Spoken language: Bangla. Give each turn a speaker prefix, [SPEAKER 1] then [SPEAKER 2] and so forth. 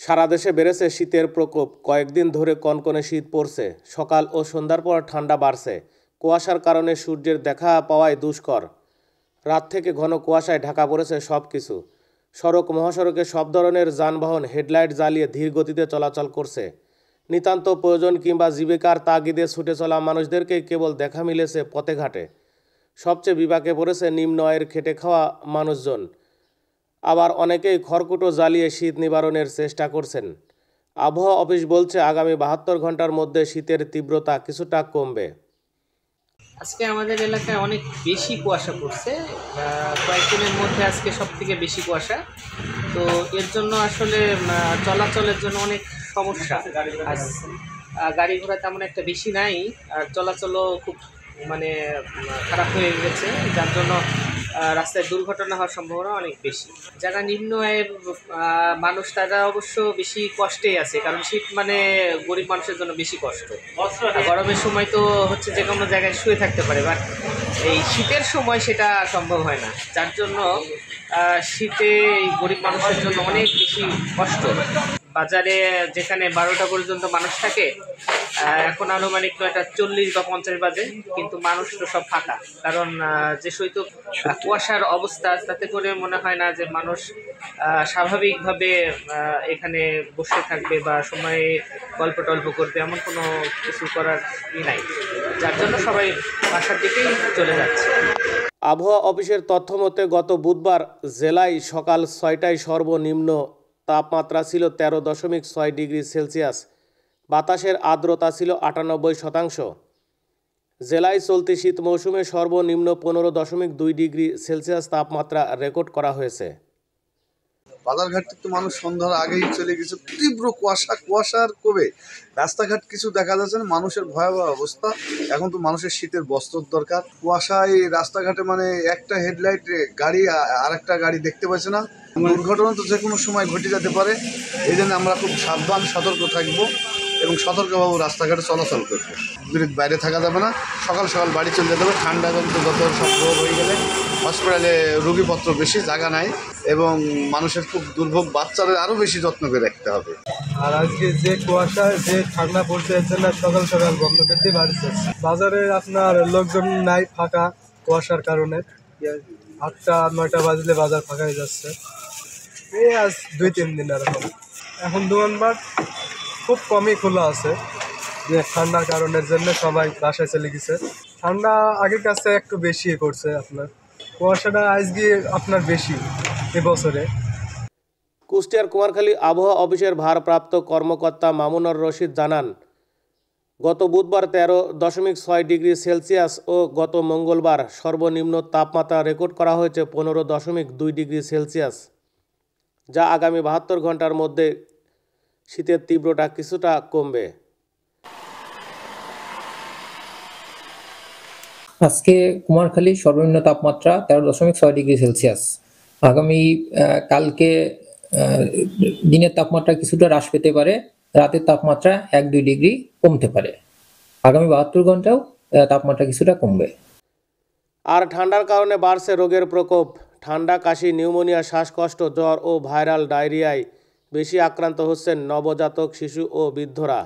[SPEAKER 1] সারা দেশে বেড়েছে শীতের প্রকোপ। কয়েকদিন ধরে কনকনে শীত পড়ছে। সকাল ও সন্ধ্যার পর ঠান্ডা বাড়ছে। কুয়াশার কারণে সূর্যের দেখা পাওয়াই দুষ্কর। রাত থেকে ঘন কুয়াশায় ঢাকা পড়েছে সব কিছু। সড়ক মহাসড়কে সব ধরনের যানবাহন হেডলাইট জ্বালিয়ে ধীর গতিতে চলাচল করছে। নিতান্ত প্রয়োজন কিংবা জীবিকার তাগিদে ছুটে চলা মানুষদেরকেই কেবল দেখা মিলেছে পথে ঘাটে। সবচেয়ে বিপাকে পড়েছে নিম্ন আয়ের খেটে খাওয়া মানুষজন। আবার অনেকেই খড়কুটো জ্বালিয়ে শীত নিবারণের চেষ্টা করছেন। আবহাওয়া অফিস বলছে আগামী 72 ঘন্টার মধ্যে শীতের তীব্রতা কিছুটা কমবে।
[SPEAKER 2] আজকে আমাদের এলাকায় অনেক বেশি কুয়াশা পড়ছে। কয়েকদিনের মধ্যে আজকে সব থেকে বেশি কুয়াশা। তো এর জন্য আসলে চলাচলের জন্য অনেক সমস্যা। গাড়ি ঘোড়া তেমন একটা বেশি নাই, আর চলাচলও খুব মানে খারাপ হয়ে গেছে, যার জন্য রাস্তায় দুর্ঘটনা হওয়ার সম্ভাবনা অনেক বেশি। যারা নিম্ন আয়ের মানুষ তারা অবশ্য বেশি কষ্টেই আছে, কারণ শীত মানে গরিব মানুষের জন্য বেশি কষ্ট। গরমের সময় তো হচ্ছে যে কোনো জায়গায় শুয়ে থাকতে পারে, বাট এই শীতের সময় সেটা সম্ভব হয় না, যার জন্য শীতে গরিব মানুষের জন্য অনেক বেশি কষ্ট। বাজারে যেখানে 12টা পর্যন্ত মানুষ থাকে, এখন আনুমানিক একটা 40 বা 50 বাজে, কিন্তু মানুষ তো সব ফাঁকা, কারণ যে শৈত্য কুয়াশার অবস্থা, তাতে করে মনে হয় না যে মানুষ স্বাভাবিকভাবে এখানে বসে থাকবে বা সময়ে গল্প টল্প করবে, এমন কোনো কিছু করার নাই, যার জন্য সবাই বাসার দিকেই চলে যাচ্ছে।
[SPEAKER 1] আবহাওয়া অফিসের তথ্য মতে গত বুধবার জেলায় সকাল 6টায় সর্বনিম্ন তাপমাত্রা ছিল 13.6 ডিগ্রি সেলসিয়াস। বাতাসের আর্দ্রতা ছিল 98%। জেলায় চলতি শীত মৌসুমে সর্বনিম্ন 15.2 ডিগ্রি সেলসিয়াস তাপমাত্রা রেকর্ড করা হয়েছে।
[SPEAKER 3] বাজারঘাট থেকে মানুষ সন্ধ্যার আগেই চলে গেছে। তীব্র কুয়াশার কবে রাস্তাঘাট কিছু দেখা যাচ্ছে না, মানুষের ভয়াবহ অবস্থা। এখন তো মানুষের শীতের বস্ত্র দরকার। কুয়াশায় রাস্তাঘাটে মানে একটা হেডলাইট গাড়ি আর একটা গাড়ি দেখতে পাচ্ছে না। দুর্ঘটনা তো যে কোনো সময় ঘটে যেতে পারে, এই জন্য আমরা খুব সাবধান সতর্ক থাকবো এবং সতর্কভাবে রাস্তাঘাটে চলাচল করবো। বাইরে থাকা যাবে না, সকাল সকাল বাড়ি চলে যেতে হবে। ঠান্ডা কিন্তু যত সব রোগ হয়ে গেলে হসপিটালে রোগীপত্র বেশি, জায়গা নাই এবং মানুষের খুব দুর্ভোগ। বাচ্চাদের আরও বেশি যত্ন করে রাখতে হবে।
[SPEAKER 4] আর আজকে যে কুয়াশা, যে ঠান্ডা পড়ছে, এর জন্য সকাল সকাল বন্ধ করতে বাড়ছে। বাজারে আপনার লোকজন নাই, ফাঁকা কুয়াশার কারণে। 8টা 9টা বাজলে বাজার ফাঁকা হয়ে যাচ্ছে। এই আজ 2-3 দিন এরকম। এখন দোকানপাট খুব কমই খোলা আছে, যে ঠান্ডার কারণের জন্য সবাই বাসায় চলে গেছে। ঠান্ডা আগের কাছে একটু বেশি করছে। আপনার কুয়াশাটা আজকে আপনার বেশি এবছরে।
[SPEAKER 1] কুষ্টিয়ার কুমারখালী আবহাওয়া অফিসের ভারপ্রাপ্ত কর্মকর্তা মামুনুর রশিদ জানান, গত বুধবার 13.6 ডিগ্রি সেলসিয়াস ও গত মঙ্গলবার সর্বনিম্ন তাপমাত্রা রেকর্ড করা হয়েছে 15.2 ডিগ্রি সেলসিয়াস, যা আগামী 72 ঘন্টার মধ্যে শীতের তীব্রতা কিছুটা কমবে।
[SPEAKER 5] আজকে কুমারখালী সর্বনিম্ন তাপমাত্রা 13.6 ডিগ্রি সেলসিয়াস। আগামী কালকে দিনের তাপমাত্রা কিছুটা হ্রাস পেতে পারে, রাতের তাপমাত্রা 1-2 ডিগ্রি কমতে পারে। আগামী 72 ঘন্টাও তাপমাত্রা কিছুটা কমবে।
[SPEAKER 1] আর ঠান্ডার কারণে বাড়ছে রোগের প্রকোপ। ঠান্ডা, কাশি, নিউমোনিয়া, শ্বাসকষ্ট, জ্বর ও ভাইরাল ডায়রিয়ায় বেশি আক্রান্ত হচ্ছেন নবজাতক শিশু ও বৃদ্ধরা।